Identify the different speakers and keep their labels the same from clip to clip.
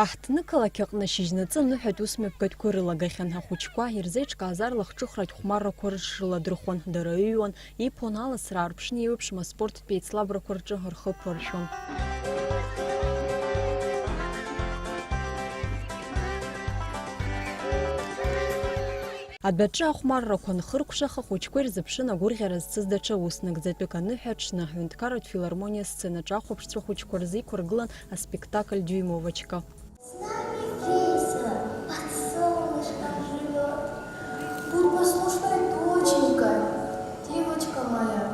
Speaker 1: Ахтныкалак иҟнышьыжьнаҵы ныҳәатә усмҩаԥгатәқәа ирылагахьан ахәыҷқәа ирзеиҿкаазар лахҿыхрагь хәмаррақәа рыҽрыладырхәон, дара ыҩуан, иԥон аласра рԥшны еиԥшым аспорттә еицлабрақәа рҿы рхы ԥыршәон. Адәаҿы ахәмаррақәа нхыркәшаха ахәыҷқәа ирзыԥшын агәырӷьара зцыз даҽа ус нагӡатәык аныҳәа аҽны аҳәынҭқарратә филармониа сценаҿы ахәаԥшцәа хәыҷқәа рзы иқәыргылан аспектакль «Дюймовочка».
Speaker 2: Будь послушной доченькой, девочка моя,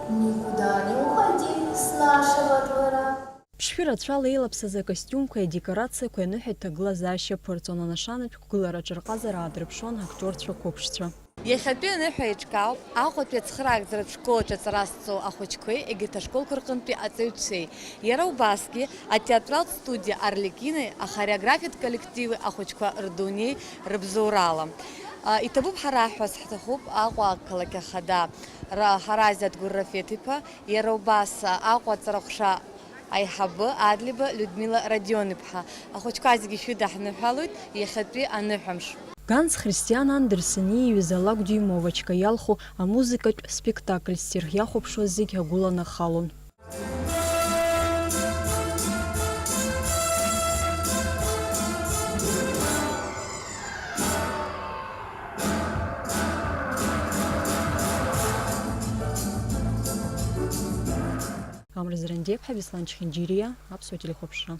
Speaker 2: никуда не уходи с нашего двора.
Speaker 1: Ԥшшәырацәала еилаԥсаз акостиумқәа, адекорациақәа аныҳәа иҭагылазаашьа ԥырҵон, анашанатәқәа гылараҿы рҟазара аадырԥшуан актиорцәа қәыԥшцәа.
Speaker 3: Иахьатәи аныҳәа еиҿкаауп Аҟәатәи ацхыраагӡаратә школаҿы аҵара зҵоу ахәыҷқәеи егьырҭ ашколқәа рҟынтәи аҵаҩцәеи. Иара убасгьы атеатралтә студиа Арликини ахореографиатә коллективи ахәыҷқәа рдунеи рыбзоурала. Иҭабуп ҳараҳҳәарц ҳҭахуп Аҟәа ақалақь ахада Ҳаразиа Дгәыр Рафеҭ-иԥа, иара убас Аҟәа аҵарахәша аиҳабы Адлиба Людмила Радион-иԥҳа. Ахәыҷқәа зегьы шәыдаҳныҳәалоит иахьатәи аныҳәамш.
Speaker 1: Ганс Христиан Андерсен ииҩыз алакә «Дюймовочка» иалху амузыкатә спектакль ссир иахәаԥшуаз зегьы агәыланахалон. Амра Зырандиеԥҳа, Беслан Чхинџьириа, Аԥсуа телехәаԥшра.